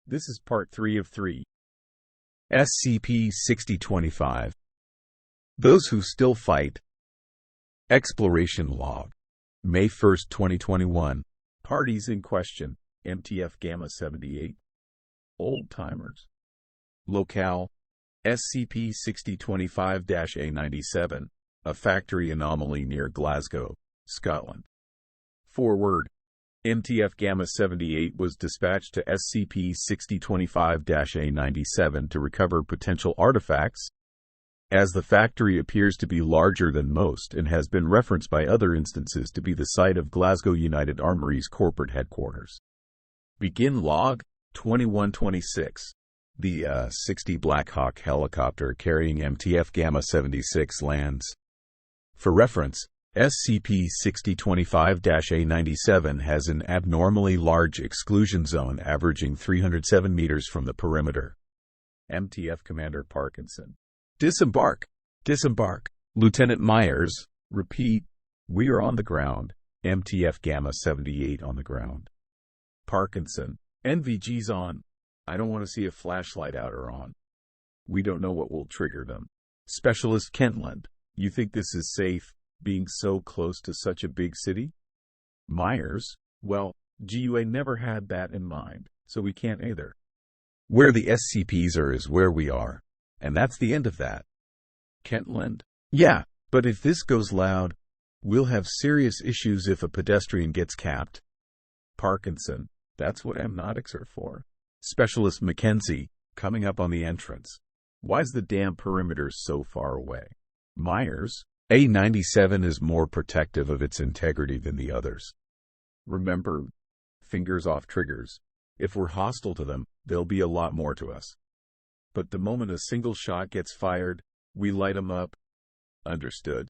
This is part 3 of 3. SCP-6025. Those Who Still Fight. Exploration Log. May 1, 2021. Parties in question: MTF Gamma 78. Old timers. Locale: SCP-6025-A97, a factory anomaly near Glasgow, Scotland. Forward: MTF Gamma 78 was dispatched to SCP-6025-A97 to recover potential artifacts. As the factory appears to be larger than most and has been referenced by other instances to be the site of Glasgow United Armoury's corporate headquarters. Begin log: 2126. The 60 Black Hawk helicopter carrying MTF Gamma 76 lands. For reference, SCP-6025-A97 has an abnormally large exclusion zone averaging 307 meters from the perimeter. MTF Commander Parkinson. Disembark. Disembark. Lieutenant Myers. Repeat. We are on the ground. MTF Gamma 78 on the ground. Parkinson. NVG's on. I don't want to see a flashlight out or on. We don't know what will trigger them. Specialist Kentland. You think this is safe, being so close to such a big city? Myers. Well, GUA never had that in mind, so we can't either. Where the SCPs are is where we are. And that's the end of that. Kentland. Yeah, but if this goes loud, we'll have serious issues if a pedestrian gets capped. Parkinson. That's what amniotics are for. Specialist Mackenzie. Coming up on the entrance. Why's the damn perimeter so far away? Myers. A97 is more protective of its integrity than the others. Remember, fingers off triggers. If we're hostile to them, there'll be a lot more to us. But the moment a single shot gets fired, we light them up. Understood.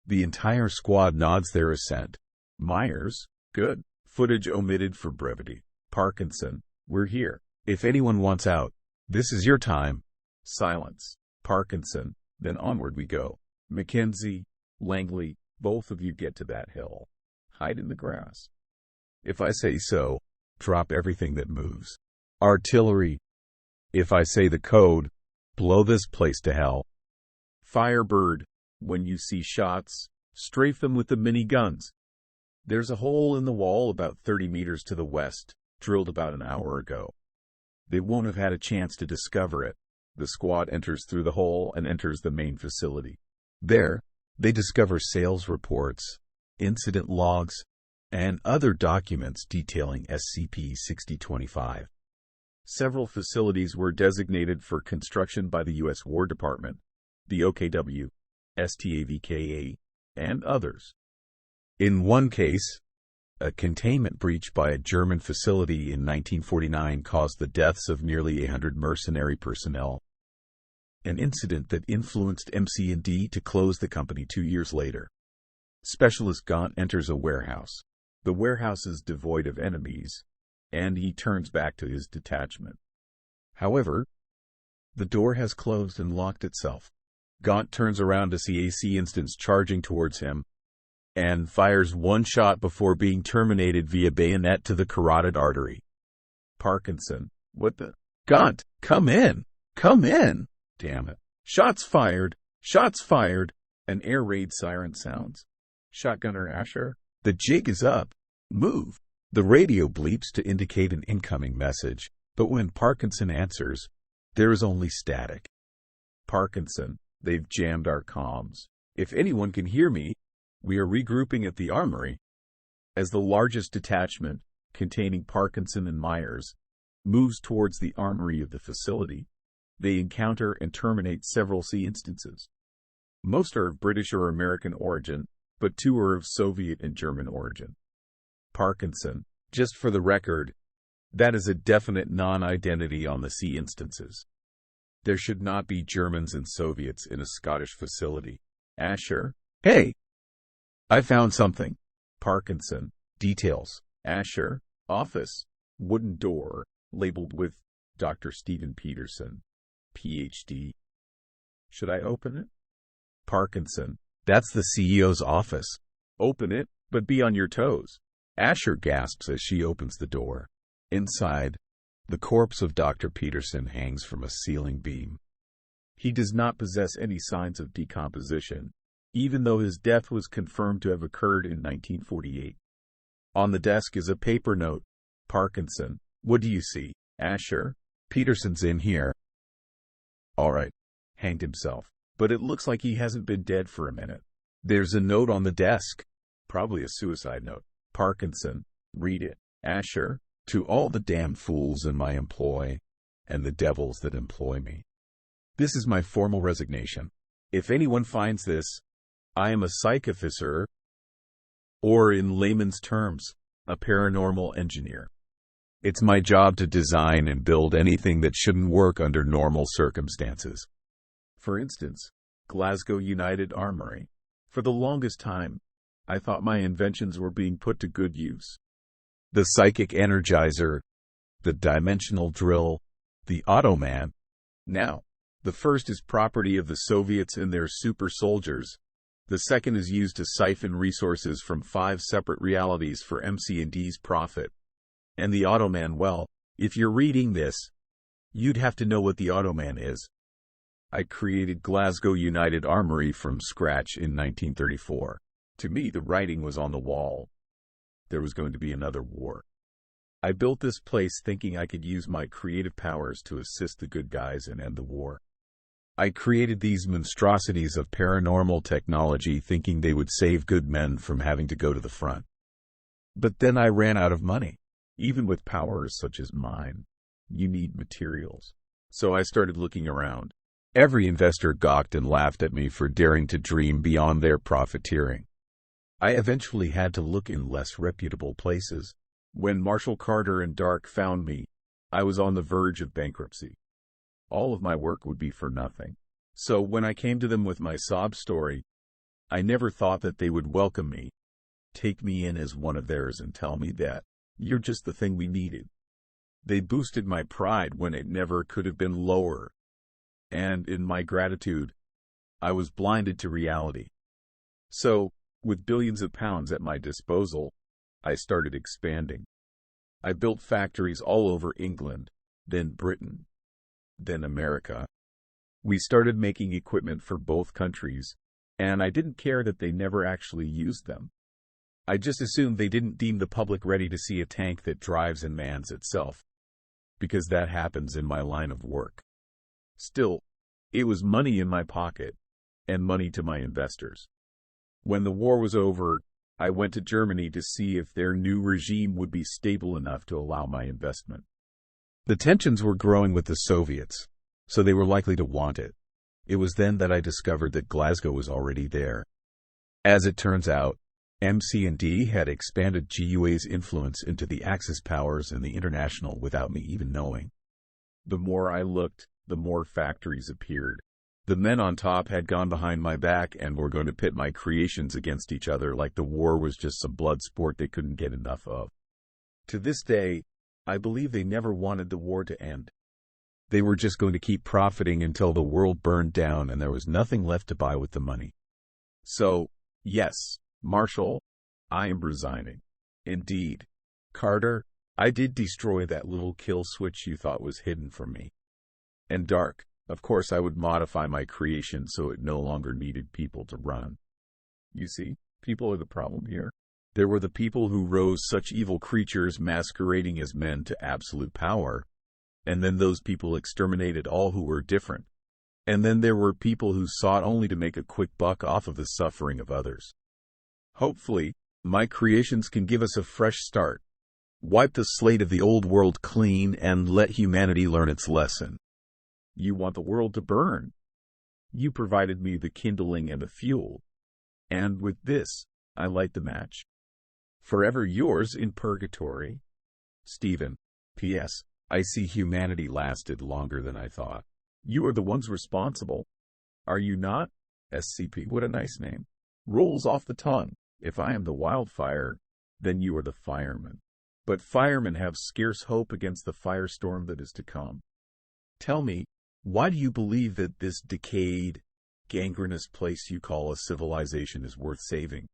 The entire squad nods their assent. Myers. Good. Footage omitted for brevity. Parkinson. We're here. If anyone wants out, this is your time. Silence. Parkinson. Then onward we go. Mackenzie, Langley, both of you get to that hill. Hide in the grass. If I say so, drop everything that moves. Artillery. If I say the code, blow this place to hell. Firebird. When you see shots, strafe them with the miniguns. There's a hole in the wall about 30 meters to the west, drilled about an hour ago. They won't have had a chance to discover it. The squad enters through the hole and enters the main facility. There, they discover sales reports, incident logs, and other documents detailing SCP-6025. Several facilities were designated for construction by the U.S. War Department, the OKW, STAVKA, and others. In one case, a containment breach by a German facility in 1949 caused the deaths of nearly 100 mercenary personnel. An incident that influenced MC&D to close the company 2 years later. Specialist Gaunt enters a warehouse. The warehouse is devoid of enemies, and he turns back to his detachment. However, the door has closed and locked itself. Gaunt turns around to see a C instance charging towards him, and fires one shot before being terminated via bayonet to the carotid artery. Parkinson. What the? Gaunt, come in! Come in! Damn it. Shots fired! Shots fired! An air raid siren sounds. Shotgunner Asher. The jig is up. Move. The radio bleeps to indicate an incoming message, but when Parkinson answers, there is only static. Parkinson. They've jammed our comms. If anyone can hear me, we are regrouping at the armory. As the largest detachment, containing Parkinson and Myers, moves towards the armory of the facility, they encounter and terminate several C instances. Most are of British or American origin, but 2 are of Soviet and German origin. Parkinson. Just for the record, that is a definite non-identity on the C instances. There should not be Germans and Soviets in a Scottish facility. Asher. Hey! I found something. Parkinson. Details. Asher. Office. Wooden door, labeled with Dr. Stephen Peterson, Ph.D. Should I open it? Parkinson. That's the CEO's office. Open it, but be on your toes. Asher gasps as she opens the door. Inside, The corpse of Dr. Peterson hangs from a ceiling beam. He does not possess any signs of decomposition, even though his death was confirmed to have occurred in 1948. On the desk is a paper note. Parkinson. What do you see, Asher? Peterson's in here. All right. Hanged himself. But it looks like he hasn't been dead for a minute. There's a note on the desk. Probably a suicide note. Parkinson. Read it. Asher. To all the damn fools in my employ, and the devils that employ me. This is my formal resignation. If anyone finds this, I am a psych officer, or in layman's terms, a paranormal engineer. It's my job to design and build anything that shouldn't work under normal circumstances. For instance, Glasgow United Armory. For the longest time, I thought my inventions were being put to good use. The psychic energizer, the dimensional drill, the Automan. Now, the first is property of the Soviets and their super soldiers. The second is used to siphon resources from 5 separate realities for MC&D's profit. And the Automan, well, if you're reading this, you'd have to know what the Automan is. I created Glasgow United Armory from scratch in 1934. To me, the writing was on the wall. There was going to be another war. I built this place thinking I could use my creative powers to assist the good guys and end the war. I created these monstrosities of paranormal technology thinking they would save good men from having to go to the front. But then I ran out of money. Even with powers such as mine, you need materials. So I started looking around. Every investor gawked and laughed at me for daring to dream beyond their profiteering. I eventually had to look in less reputable places. When Marshall Carter and Dark found me, I was on the verge of bankruptcy. All of my work would be for nothing. So when I came to them with my sob story, I never thought that they would welcome me, take me in as one of theirs and tell me that you're just the thing we needed. They boosted my pride when it never could have been lower. And in my gratitude, I was blinded to reality. So, with billions of pounds at my disposal, I started expanding. I built factories all over England, then Britain, then America. We started making equipment for both countries, and I didn't care that they never actually used them. I just assumed they didn't deem the public ready to see a tank that drives and mans itself, because that happens in my line of work. Still, it was money in my pocket, and money to my investors. When the war was over, I went to Germany to see if their new regime would be stable enough to allow my investment. The tensions were growing with the Soviets, so they were likely to want it. It was then that I discovered that Glasgow was already there. As it turns out, MC&D had expanded GUA's influence into the Axis powers and the International without me even knowing. The more I looked, the more factories appeared. The men on top had gone behind my back and were going to pit my creations against each other like the war was just some blood sport they couldn't get enough of. To this day, I believe they never wanted the war to end. They were just going to keep profiting until the world burned down and there was nothing left to buy with the money. So, yes, Marshall, I am resigning. Indeed. Carter, I did destroy that little kill switch you thought was hidden from me. And Dark, of course I would modify my creation so it no longer needed people to run. You see, people are the problem here. There were the people who rose such evil creatures masquerading as men to absolute power, and then those people exterminated all who were different. And then there were people who sought only to make a quick buck off of the suffering of others. Hopefully, my creations can give us a fresh start, wipe the slate of the old world clean, and let humanity learn its lesson. You want the world to burn. You provided me the kindling and the fuel. And with this, I light the match. Forever yours in purgatory. Stephen. P.S. I see humanity lasted longer than I thought. You are the ones responsible. Are you not? SCP, what a nice name. Rolls off the tongue. If I am the wildfire, then you are the fireman. But firemen have scarce hope against the firestorm that is to come. Tell me, why do you believe that this decayed, gangrenous place you call a civilization is worth saving?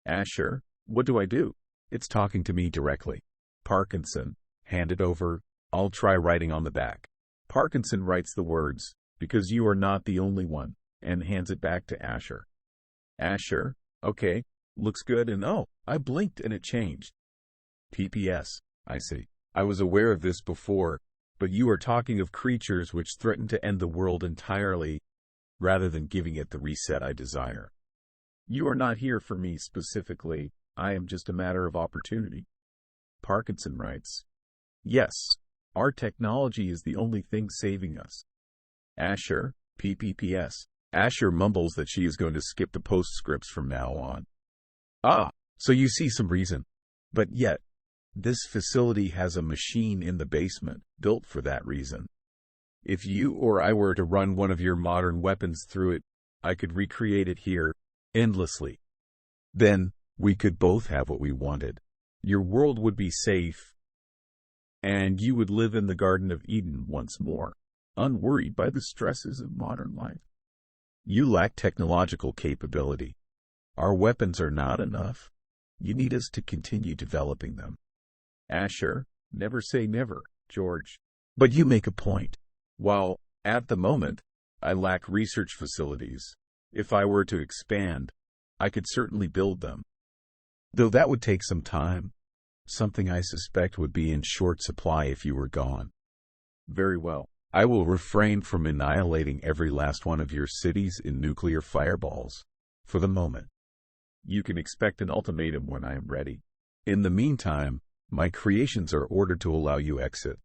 Asher, what do I do? It's talking to me directly. Parkinson, hand it over. I'll try writing on the back. Parkinson writes the words, because you are not the only one, and hands it back to Asher. Asher, okay, looks good, and oh, I blinked and it changed. PPS, I see. I was aware of this before, but you are talking of creatures which threaten to end the world entirely, rather than giving it the reset I desire. You are not here for me specifically, I am just a matter of opportunity. Parkinson writes, yes, our technology is the only thing saving us. Asher, PPPS. Asher mumbles that she is going to skip the postscripts from now on. Ah, so you see some reason. But yet, this facility has a machine in the basement, built for that reason. If you or I were to run one of your modern weapons through it, I could recreate it here, endlessly. Then, we could both have what we wanted. Your world would be safe, and you would live in the Garden of Eden once more, unworried by the stresses of modern life. You lack technological capability. Our weapons are not enough. You need us to continue developing them. Asher, never say never, George. But you make a point. While, at the moment, I lack research facilities, if I were to expand, I could certainly build them. Though that would take some time, something I suspect would be in short supply if you were gone. Very well. I will refrain from annihilating every last one of your cities in nuclear fireballs, for the moment. You can expect an ultimatum when I am ready. In the meantime, my creations are ordered to allow you exit.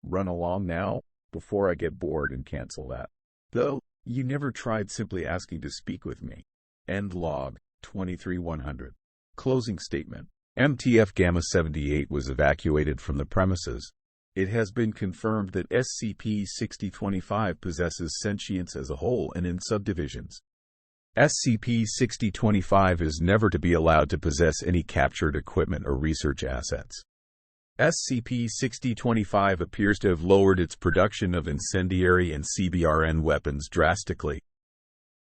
Run along now, before I get bored and cancel that. Though, you never tried simply asking to speak with me. End log, 23100. Closing statement. MTF Gamma 78 was evacuated from the premises. It has been confirmed that SCP-6025 possesses sentience as a whole and in subdivisions. SCP-6025 is never to be allowed to possess any captured equipment or research assets. SCP-6025 appears to have lowered its production of incendiary and CBRN weapons drastically.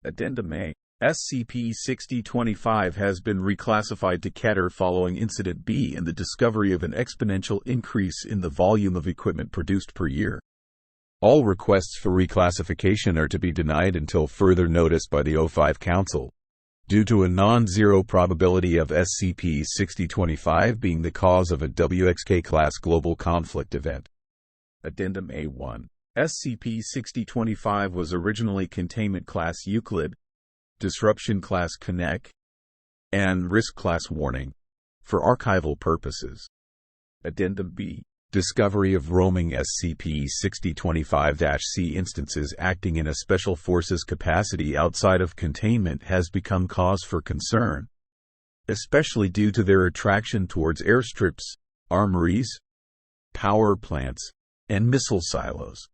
Addendum A. SCP-6025 has been reclassified to Keter following Incident B and the discovery of an exponential increase in the volume of equipment produced per year. All requests for reclassification are to be denied until further notice by the O5 Council, due to a non-zero probability of SCP-6025 being the cause of a WXK-class global conflict event. Addendum A1. SCP-6025 was originally Containment Class Euclid, Disruption Class Connect, and Risk Class Warning, for archival purposes. Addendum B. Discovery of roaming SCP-6025-C instances acting in a Special Forces capacity outside of containment has become cause for concern, especially due to their attraction towards airstrips, armories, power plants, and missile silos.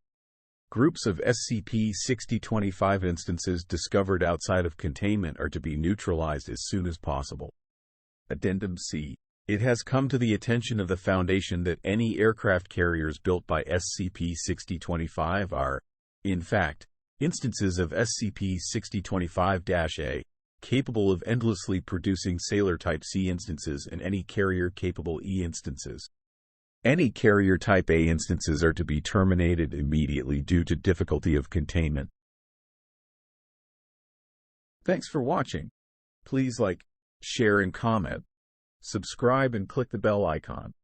Groups of SCP-6025 instances discovered outside of containment are to be neutralized as soon as possible. Addendum C. It has come to the attention of the Foundation that any aircraft carriers built by SCP-6025 are, in fact, instances of SCP-6025-A, capable of endlessly producing Sailor-type C instances and any carrier-capable E instances. Any carrier-type A instances are to be terminated immediately due to difficulty of containment. Thanks for watching. Please like, share, and comment. Subscribe and click the bell icon.